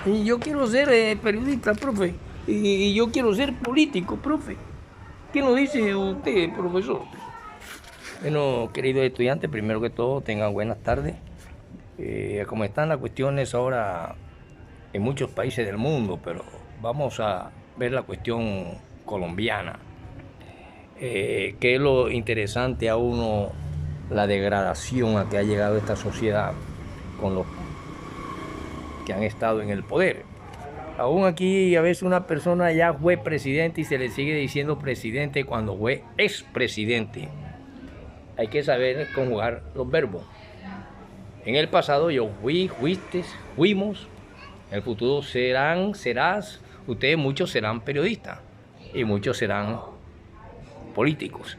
Y yo quiero ser periodista, profe. Y yo quiero ser político, profe. ¿Qué nos dice usted, profesor? Bueno, queridos estudiantes, primero que todo, tengan buenas tardes. Como están las cuestiones ahora en muchos países del mundo, pero vamos a ver la cuestión colombiana. ¿Qué es lo interesante a uno? La degradación a que ha llegado esta sociedad con los que han estado en el poder. Aún aquí a veces una persona ya fue presidente y se le sigue diciendo presidente cuando fue expresidente. Hay que saber conjugar los verbos. En el pasado yo fui, fuiste, fuimos. En el futuro serán, serás. Ustedes muchos serán periodistas y muchos serán políticos.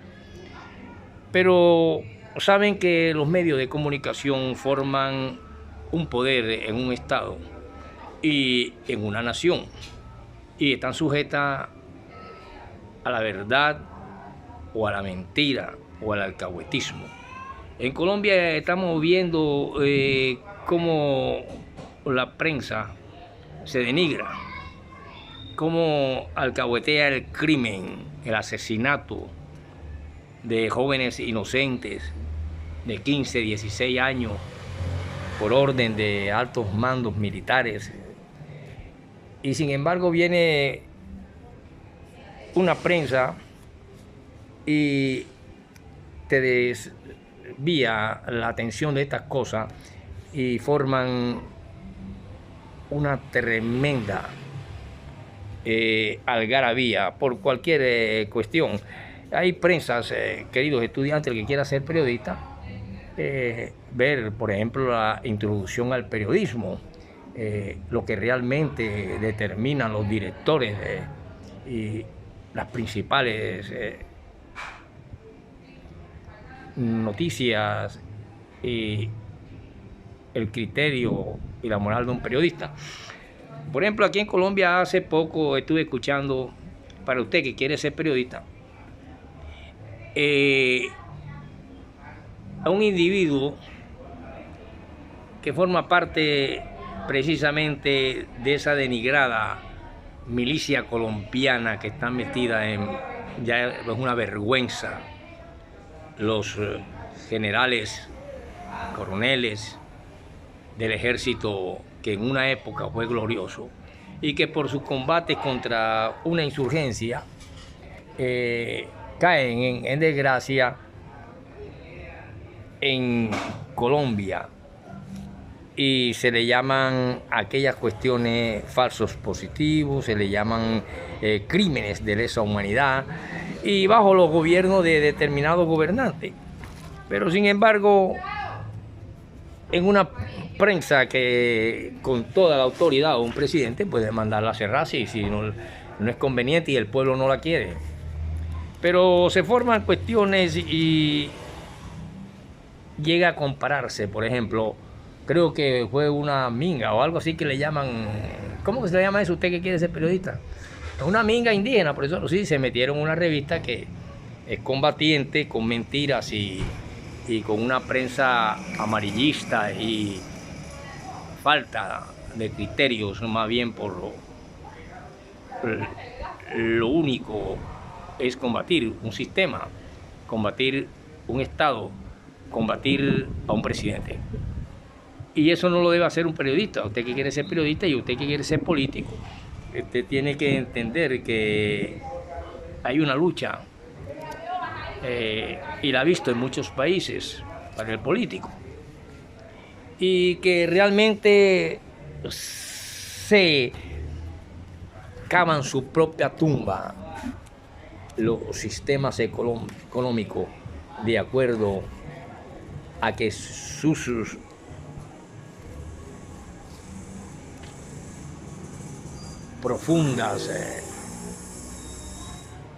Pero saben que los medios de comunicación forman un poder en un estado y en una nación, y están sujetas a la verdad o a la mentira o al alcahuetismo. En Colombia estamos viendo cómo la prensa se denigra, cómo alcahuetea el crimen, el asesinato de jóvenes inocentes de 15, 16 años por orden de altos mandos militares. Y sin embargo viene una prensa y te desvía la atención de estas cosas y forman una tremenda algarabía por cualquier cuestión. Hay prensas, queridos estudiantes, el que quiera ser periodista, ver, por ejemplo, la introducción al periodismo, lo que realmente determinan los directores y las principales noticias y el criterio y la moral de un periodista. Por ejemplo, aquí en Colombia hace poco estuve escuchando, para usted que quiere ser periodista, a un individuo que forma parte precisamente de esa denigrada milicia colombiana que está metida en, ya es una vergüenza, los generales, coroneles del ejército que en una época fue glorioso y que por sus combates contra una insurgencia caen en desgracia en Colombia, y se le llaman aquellas cuestiones falsos positivos, se le llaman crímenes de lesa humanidad, y bajo los gobiernos de determinados gobernantes. Pero sin embargo, en una prensa que con toda la autoridad un presidente puede mandarla a cerrar si no es conveniente y el pueblo no la quiere. Pero se forman cuestiones y llega a compararse, por ejemplo, creo que fue una minga o algo así que le llaman, ¿cómo que se le llama eso usted que quiere ser periodista? Una minga indígena, por eso sí, se metieron en una revista que es combatiente, con mentiras y con una prensa amarillista y falta de criterios, más bien por lo único es combatir un sistema, combatir un Estado, combatir a un presidente. Y eso no lo debe hacer un periodista. Usted que quiere ser periodista y usted que quiere ser político, usted tiene que entender que hay una lucha, y la ha visto en muchos países, para el político, y que realmente se cavan su propia tumba los sistemas económicos de acuerdo a que sus profundas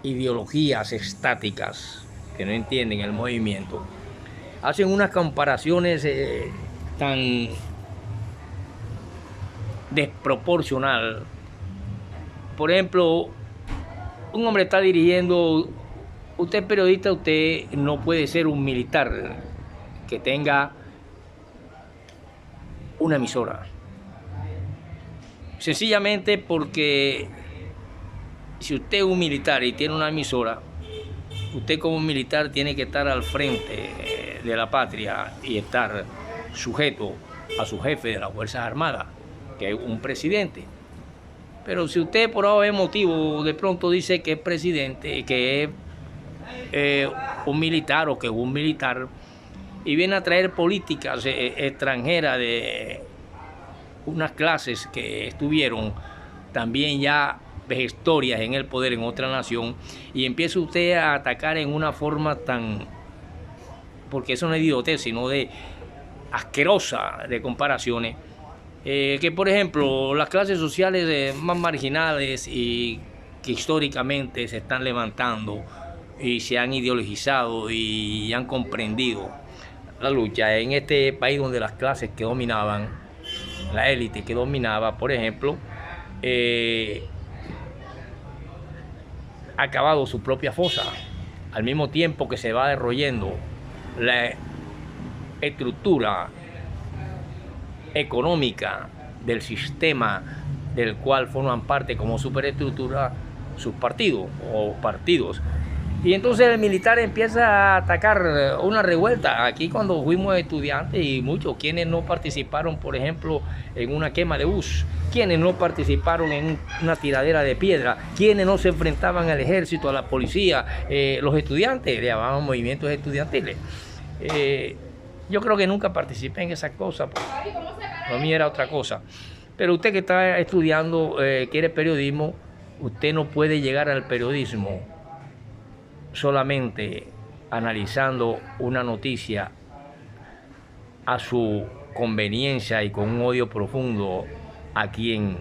ideologías estáticas que no entienden el movimiento hacen unas comparaciones tan desproporcional. Por ejemplo, un hombre está dirigiendo, usted es periodista, usted no puede ser un militar que tenga una emisora. Sencillamente porque si usted es un militar y tiene una emisora, usted como militar tiene que estar al frente de la patria y estar sujeto a su jefe de las Fuerzas Armadas, que es un presidente. Pero si usted por algún motivo de pronto dice que es presidente, que es un militar o que es un militar, y viene a traer políticas extranjeras de unas clases que estuvieron también ya vejestorias en el poder en otra nación, y empieza usted a atacar en una forma tan, porque eso no es de idiotez, sino de asquerosa de comparaciones, que por ejemplo las clases sociales más marginales y que históricamente se están levantando y se han ideologizado y han comprendido la lucha en este país, donde las clases que dominaban, la élite que dominaba, por ejemplo, ha acabado su propia fosa, al mismo tiempo que se va derroyendo la estructura económica del sistema del cual forman parte como superestructura sus partidos o partidos. Y entonces el militar empieza a atacar una revuelta. Aquí cuando fuimos estudiantes, y muchos quienes no participaron, por ejemplo, en una quema de bus, quienes no participaron en una tiradera de piedra, quienes no se enfrentaban al ejército, a la policía, los estudiantes, le llamaban movimientos estudiantiles. Yo creo que nunca participé en esas cosas, porque lo mío era otra cosa. Pero usted que está estudiando, quiere periodismo, usted no puede llegar al periodismo solamente analizando una noticia a su conveniencia y con un odio profundo a quien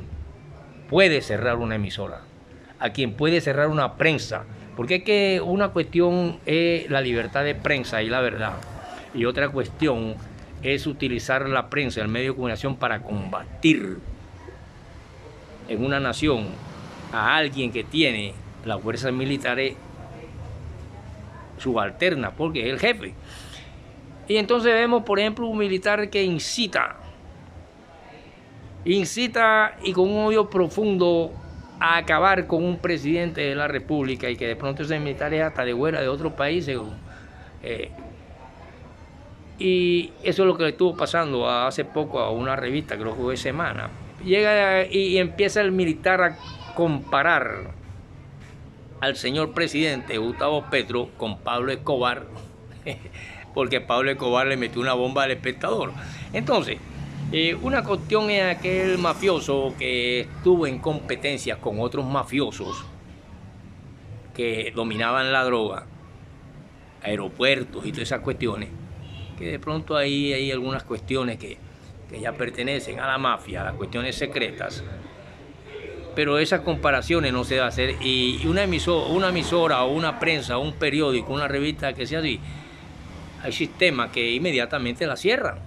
puede cerrar una emisora, a quien puede cerrar una prensa, porque es que una cuestión es la libertad de prensa y la verdad, y otra cuestión es utilizar la prensa, el medio de comunicación, para combatir en una nación a alguien que tiene las fuerzas militares subalternas, porque es el jefe. Y entonces vemos, por ejemplo, un militar que incita y con un odio profundo a acabar con un presidente de la República, y que de pronto ese militar es hasta de fuera de otros países. Y eso es lo que le estuvo pasando hace poco a una revista, creo que fue Semana. Llega y empieza el militar a comparar al señor presidente Gustavo Petro con Pablo Escobar, porque Pablo Escobar le metió una bomba al Espectador. Entonces, una cuestión es aquel mafioso que estuvo en competencias con otros mafiosos que dominaban la droga, aeropuertos y todas esas cuestiones, que de pronto ahí hay algunas cuestiones que ya pertenecen a la mafia, a las cuestiones secretas. Pero esas comparaciones no se deben hacer, y una emisora o una prensa o un periódico, una revista que sea así, hay sistemas que inmediatamente la cierran.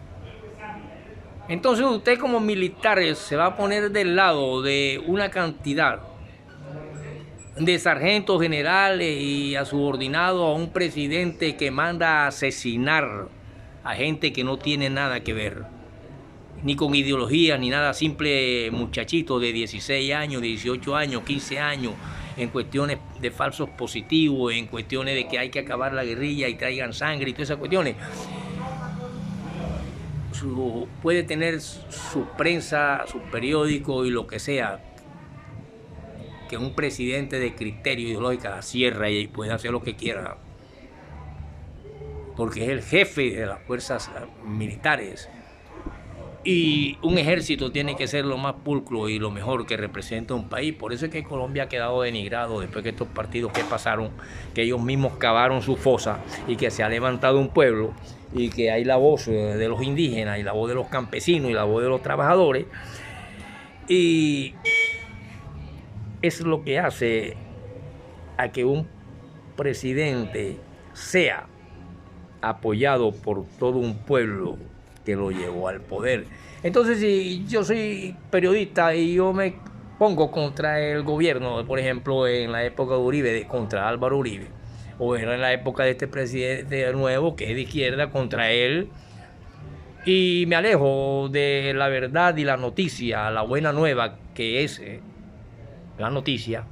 Entonces usted como militar se va a poner del lado de una cantidad de sargentos generales y a subordinados a un presidente que manda a asesinar a gente que no tiene nada que ver, ni con ideología, ni nada, simple muchachitos de 16 años, 18 años, 15 años, en cuestiones de falsos positivos, en cuestiones de que hay que acabar la guerrilla y traigan sangre y todas esas cuestiones. Puede tener su prensa, su periódico y lo que sea, que un presidente de criterio ideológico la cierra y puede hacer lo que quiera, porque es el jefe de las fuerzas militares. Y un ejército tiene que ser lo más pulcro y lo mejor que representa un país. Por eso es que Colombia ha quedado denigrado después de estos partidos que pasaron, que ellos mismos cavaron su fosa, y que se ha levantado un pueblo, y que hay la voz de los indígenas y la voz de los campesinos y la voz de los trabajadores. Y es lo que hace a que un presidente sea apoyado por todo un pueblo que lo llevó al poder. Entonces, si yo soy periodista y yo me pongo contra el gobierno, por ejemplo, en la época de Uribe, contra Álvaro Uribe, o en la época de este presidente nuevo que es de izquierda, contra él, y me alejo de la verdad y la noticia, la buena nueva que es la noticia,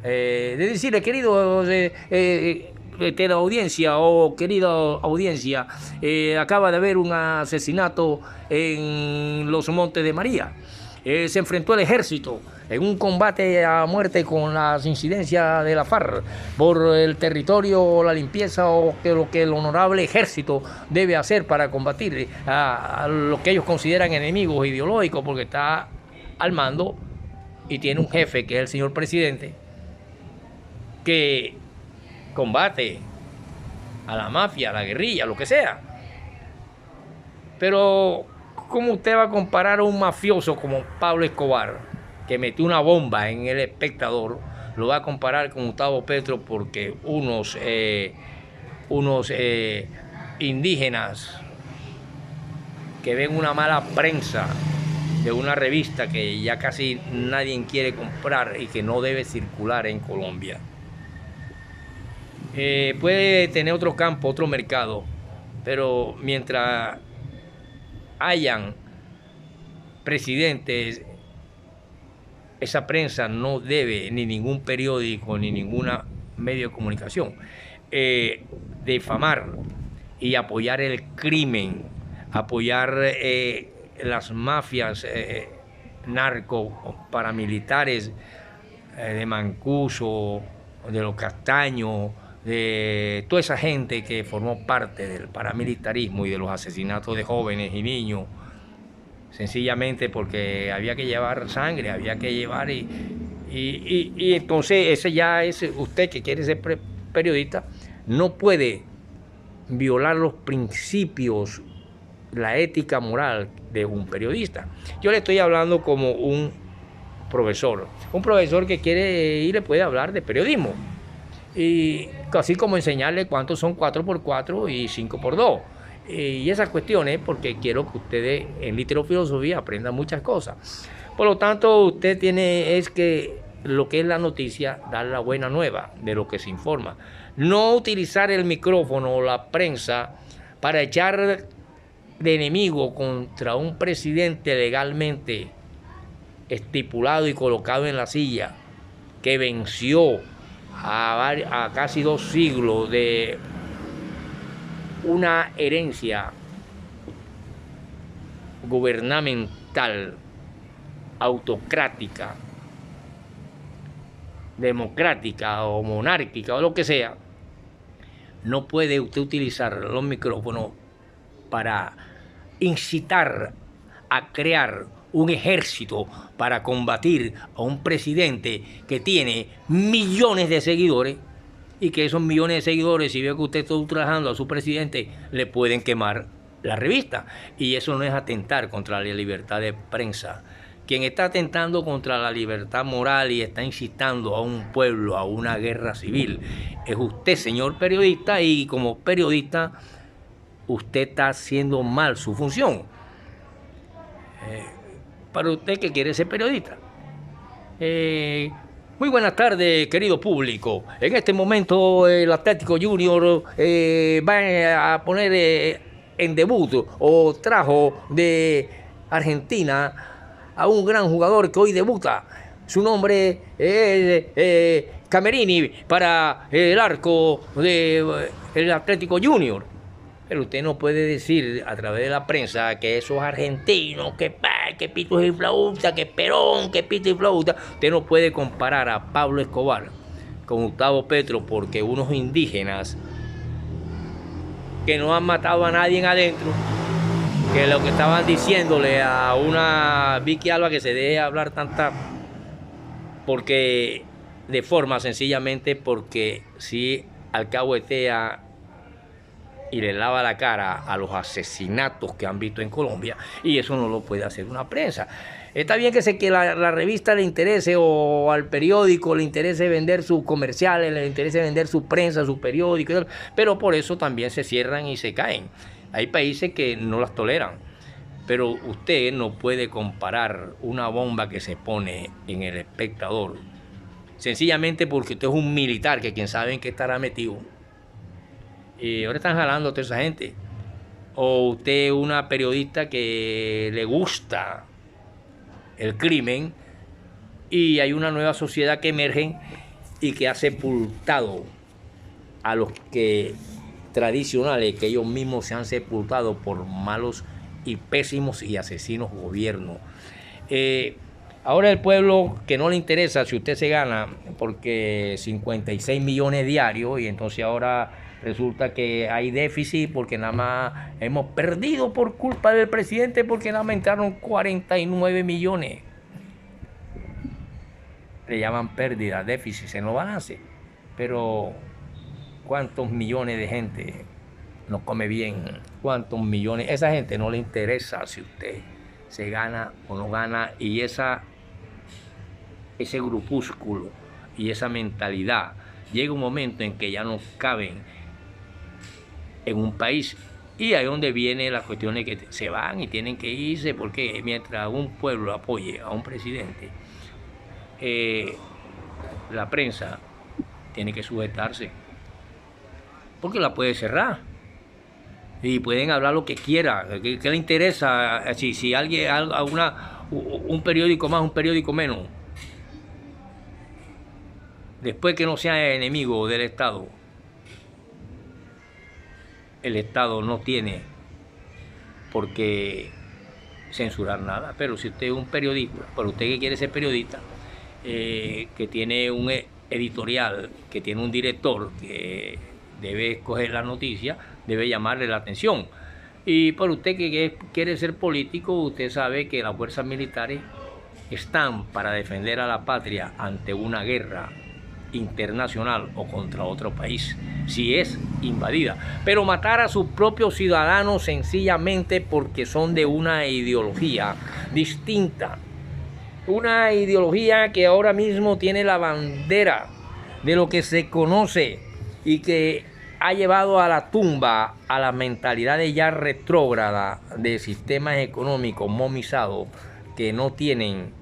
de decirle, queridos teleaudiencia o querida audiencia, acaba de haber un asesinato en los Montes de María. Se enfrentó el ejército en un combate a muerte con las incidencias de la FARC por el territorio, la limpieza o lo que el honorable ejército debe hacer para combatir a lo que ellos consideran enemigos ideológicos, porque está al mando y tiene un jefe que es el señor presidente que combate a la mafia, a la guerrilla, lo que sea. Pero ¿cómo usted va a comparar a un mafioso como Pablo Escobar, que metió una bomba en El Espectador? Lo va a comparar con Gustavo Petro porque unos indígenas que ven una mala prensa de una revista que ya casi nadie quiere comprar y que no debe circular en Colombia. Puede tener otro campo, otro mercado, pero mientras hayan presidentes, esa prensa no debe, ni ningún periódico, ni ninguna medio de comunicación, difamar y apoyar el crimen, apoyar las mafias narco paramilitares de Mancuso, de los Castaños, de toda esa gente que formó parte del paramilitarismo y de los asesinatos de jóvenes y niños, sencillamente porque había que llevar sangre, había que llevar y entonces ese ya es, usted que quiere ser periodista, no puede violar los principios, la ética moral de un periodista. Yo le estoy hablando como un profesor que quiere y le puede hablar de periodismo, y así como enseñarle cuántos son 4x4 y 5x2 y esas cuestiones, porque quiero que ustedes en literofilosofía aprendan muchas cosas. Por lo tanto, usted tiene es que lo que es la noticia, dar la buena nueva de lo que se informa, no utilizar el micrófono o la prensa para echar de enemigo contra un presidente legalmente estipulado y colocado en la silla, que venció a casi 2 siglos de una herencia gubernamental, autocrática, democrática o monárquica o lo que sea. No puede usted utilizar los micrófonos para incitar a crear un ejército para combatir a un presidente que tiene millones de seguidores, y que esos millones de seguidores, si ve que usted está ultrajando a su presidente, le pueden quemar la revista. Y eso no es atentar contra la libertad de prensa. Quien está atentando contra la libertad moral y está incitando a un pueblo a una guerra civil es usted, señor periodista, y como periodista usted está haciendo mal su función. Para usted que quiere ser periodista. Muy buenas tardes, querido público. En este momento el Atlético Junior va a poner en debut, o trajo de Argentina a un gran jugador que hoy debuta. Su nombre es Camerini para el arco del Atlético Junior. Pero usted no puede decir a través de la prensa que esos argentinos, que pito y flauta, que Perón, que pito y flauta. Usted no puede comparar a Pablo Escobar con Gustavo Petro, porque unos indígenas que no han matado a nadie adentro, que lo que estaban diciéndole a una Vicky Alba que se deje hablar tanta, porque de forma sencillamente porque si alcahuetea y le lava la cara a los asesinatos que han visto en Colombia, y eso no lo puede hacer una prensa. Está bien que la revista le interese, o al periódico le interese vender sus comerciales, le interese vender su prensa, su periódico, pero por eso también se cierran y se caen. Hay países que no las toleran, pero usted no puede comparar una bomba que se pone en El Espectador sencillamente porque usted es un militar que quién sabe en qué estará metido. Y ahora están jalando a toda esa gente. o usted es una periodista que le gusta el crimen y hay una nueva sociedad que emerge y que ha sepultado a los que tradicionales, que ellos mismos se han sepultado por malos y pésimos y asesinos gobiernos. Ahora el pueblo, que no le interesa si usted se gana, porque 56 millones diarios, y entonces ahora resulta que hay déficit porque nada más hemos perdido por culpa del presidente, porque nada más entraron 49 millones. Le llaman pérdida, déficit en los balances. Pero ¿cuántos millones de gente no come bien? ¿Cuántos millones? Esa gente no le interesa si usted se gana o no gana, y ese grupúsculo y esa mentalidad llega un momento en que ya no caben en un país, y ahí es donde viene la cuestión de que se van y tienen que irse, porque mientras un pueblo apoye a un presidente, la prensa tiene que sujetarse, porque la puede cerrar y pueden hablar lo que quiera. ¿Qué le interesa si alguien, un periódico más, un periódico menos? Después que no sea enemigo del Estado, el Estado no tiene por qué censurar nada. Pero si usted es un periodista, pero usted que quiere ser periodista, que tiene un editorial, que tiene un director que debe escoger la noticia, debe llamarle la atención. Y por usted que quiere ser político, usted sabe que las fuerzas militares están para defender a la patria ante una guerra internacional o contra otro país, si es invadida. Pero matar a sus propios ciudadanos sencillamente porque son de una ideología distinta, una ideología que ahora mismo tiene la bandera de lo que se conoce y que ha llevado a la tumba a las mentalidades ya retrógradas de sistemas económicos momizados que no tienen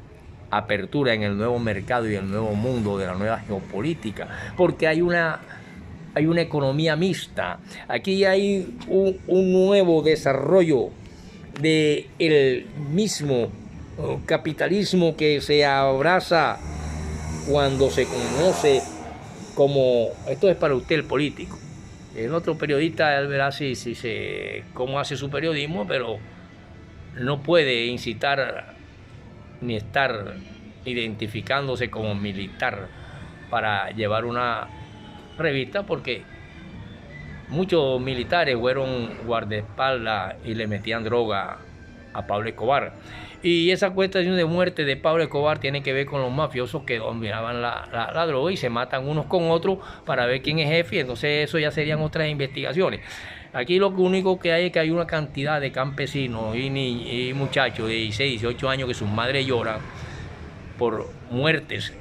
apertura en el nuevo mercado y el nuevo mundo de la nueva geopolítica, porque hay una economía mixta. Aquí hay un nuevo desarrollo del mismo capitalismo que se abraza cuando se conoce como, esto es para usted el político. El otro periodista, él verá cómo hace su periodismo, pero no puede incitar ni estar identificándose como militar para llevar una revista, porque muchos militares fueron guardaespaldas y le metían droga a Pablo Escobar. Y esa cuestión de muerte de Pablo Escobar tiene que ver con los mafiosos que dominaban la droga y se matan unos con otros para ver quién es jefe, y entonces eso ya serían otras investigaciones. Aquí lo único que hay es que hay una cantidad de campesinos y muchachos de 16, 18 años que sus madres lloran por muertes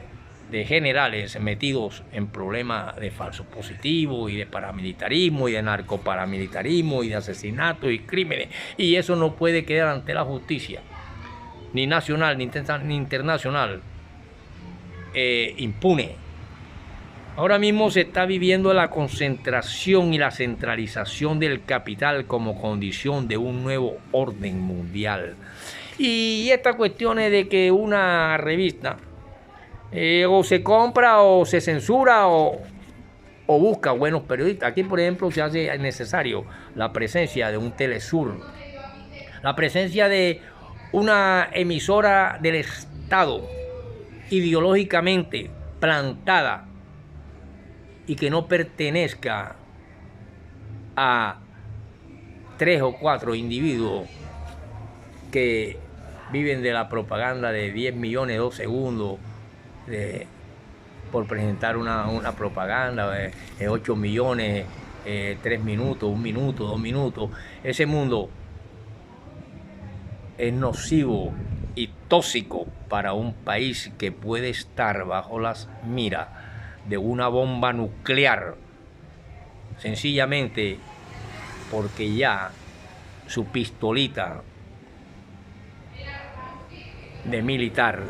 de generales metidos en problemas de falsos positivos y de paramilitarismo y de narcoparamilitarismo y de asesinatos y crímenes. Y eso no puede quedar ante la justicia, ni nacional ni internacional, impune. Ahora mismo se está viviendo la concentración y la centralización del capital como condición de un nuevo orden mundial. Y estas cuestiones de que una revista o se compra o se censura o busca buenos periodistas. Aquí, por ejemplo, se hace necesario la presencia de un Telesur, la presencia de una emisora del Estado ideológicamente plantada y que no pertenezca a 3 o 4 individuos que viven de la propaganda de 10 millones 2 segundos por presentar una propaganda de 8 millones, 3 minutos, 1 minuto, 2 minutos. Ese mundo es nocivo y tóxico para un país que puede estar bajo las miras de una bomba nuclear, sencillamente porque ya su pistolita de militar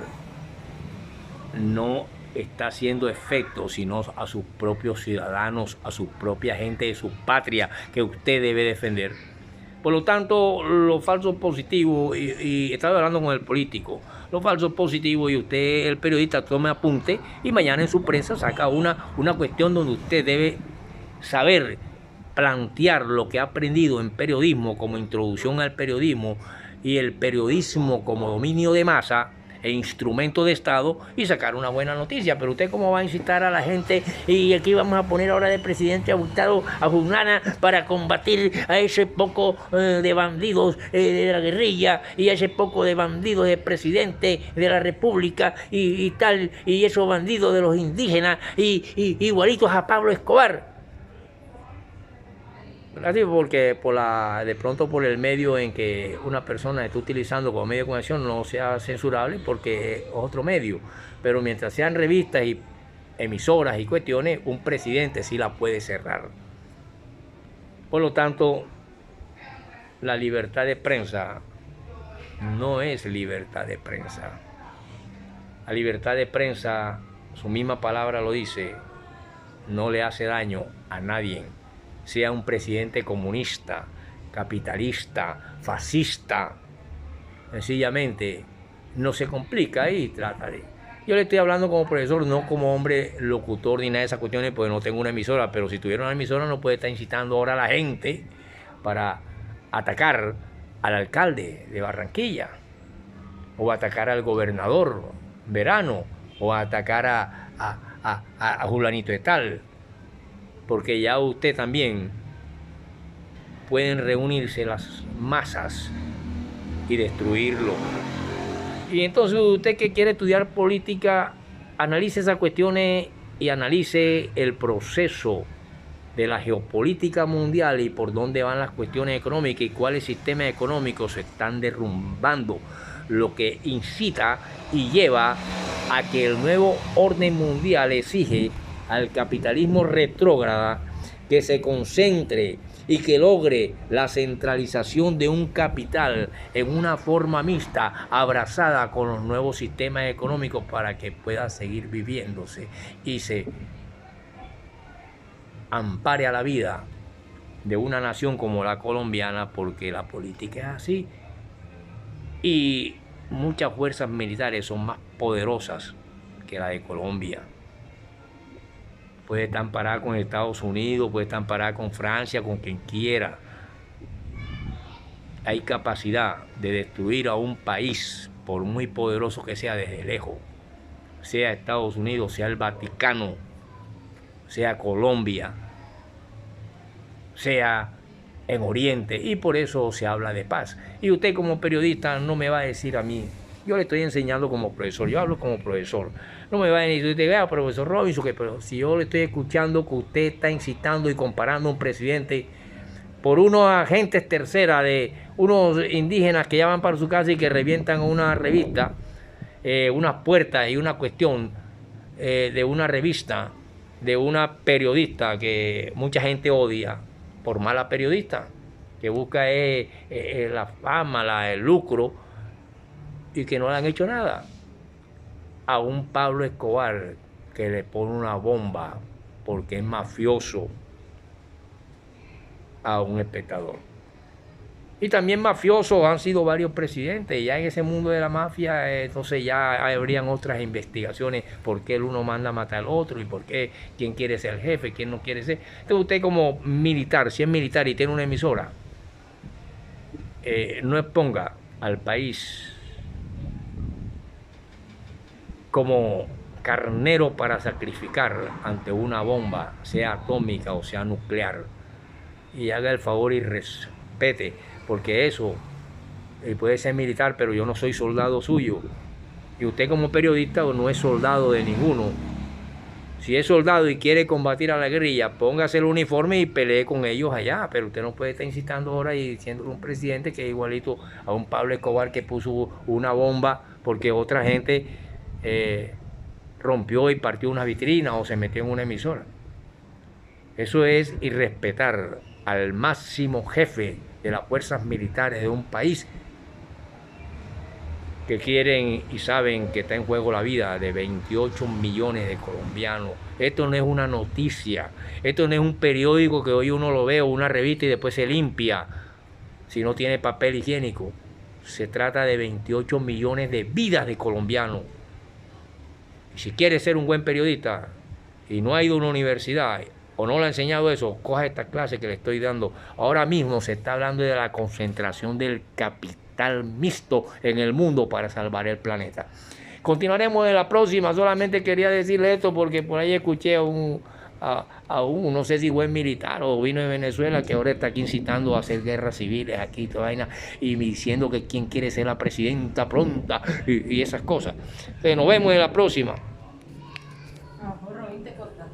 no está haciendo efecto sino a sus propios ciudadanos, a su propia gente de su patria que usted debe defender. Por lo tanto, los falsos positivos, y estaba hablando con el político, los falsos positivos, y usted, el periodista, tome apunte y mañana en su prensa saca una cuestión donde usted debe saber plantear lo que ha aprendido en periodismo como introducción al periodismo y el periodismo como dominio de masa e instrumento de Estado y sacar una buena noticia. Pero usted cómo va a incitar a la gente y aquí vamos a poner ahora de presidente a Gustavo Arjunana para combatir a ese poco de bandidos de la guerrilla y a ese poco de bandidos de presidente de la república y tal, y esos bandidos de los indígenas y igualitos a Pablo Escobar. Así porque de pronto por el medio en que una persona está utilizando como medio de comunicación no sea censurable porque es otro medio, pero mientras sean revistas y emisoras y cuestiones, un presidente sí la puede cerrar. Por lo tanto, la libertad de prensa no es libertad de prensa. La libertad de prensa, su misma palabra lo dice, no le hace daño a nadie. Sea un presidente comunista, capitalista, fascista, sencillamente no se complica y trata de... Yo le estoy hablando como profesor, no como hombre locutor ni nada de esas cuestiones, porque no tengo una emisora, pero si tuviera una emisora no puede estar incitando ahora a la gente para atacar al alcalde de Barranquilla, o atacar al gobernador Verano, o atacar a Julanito de tal. Porque ya usted también pueden reunirse las masas y destruirlo. Y entonces usted que quiere estudiar política, analice esas cuestiones y analice el proceso de la geopolítica mundial y por dónde van las cuestiones económicas y cuáles sistemas económicos se están derrumbando, lo que incita y lleva a que el nuevo orden mundial exige al capitalismo retrógrada que se concentre y que logre la centralización de un capital en una forma mixta, abrazada con los nuevos sistemas económicos para que pueda seguir viviéndose y se ampare a la vida de una nación como la colombiana, porque la política es así y muchas fuerzas militares son más poderosas que la de Colombia. Puede estar amparada con Estados Unidos, puede estar amparada con Francia, con quien quiera. Hay capacidad de destruir a un país, por muy poderoso que sea, desde lejos. Sea Estados Unidos, sea el Vaticano, sea Colombia, sea en Oriente. Y por eso se habla de paz. Y usted como periodista no me va a decir a mí, yo le estoy enseñando como profesor, yo hablo como profesor. No me va a decir, usted, profesor Robinson, que pero si yo le estoy escuchando que usted está incitando y comparando a un presidente por unos agentes terceras de unos indígenas que ya van para su casa y que revientan una revista, unas puertas y una cuestión de una revista, de una periodista que mucha gente odia por mala periodista, que busca la fama, el lucro, y que no le han hecho nada. A un Pablo Escobar que le pone una bomba porque es mafioso a un espectador. Y también mafiosos han sido varios presidentes. Ya en ese mundo de la mafia, entonces ya habrían otras investigaciones, por qué el uno manda a matar al otro y por qué, quién quiere ser el jefe, quién no quiere ser. Entonces usted como militar, si es militar y tiene una emisora, no exponga al país como carnero para sacrificar ante una bomba, sea atómica o sea nuclear, y haga el favor y respete, porque eso puede ser militar, pero yo no soy soldado suyo, y usted como periodista no es soldado de ninguno. Si es soldado y quiere combatir a la guerrilla, póngase el uniforme y pelee con ellos allá, pero usted no puede estar incitando ahora y diciéndole a un presidente que es igualito a un Pablo Escobar que puso una bomba porque otra gente rompió y partió una vitrina o se metió en una emisora. Eso es irrespetar al máximo jefe de las fuerzas militares de un país que quieren y saben que está en juego la vida de 28 millones de colombianos. Esto no es una noticia, esto no es un periódico que hoy uno lo ve o una revista y después se limpia. si no tiene papel higiénico. Se trata de 28 millones de vidas de colombianos. Y si quiere ser un buen periodista y no ha ido a una universidad o no le ha enseñado eso, coja esta clase que le estoy dando. Ahora mismo se está hablando de la concentración del capital mixto en el mundo para salvar el planeta. Continuaremos en la próxima. Solamente quería decirle esto porque por ahí escuché a un, no sé si buen militar o vino de Venezuela, que ahora está aquí incitando a hacer guerras civiles aquí, toda vaina, y diciendo que quién quiere ser la presidenta pronta y esas cosas. Entonces, nos vemos en la próxima.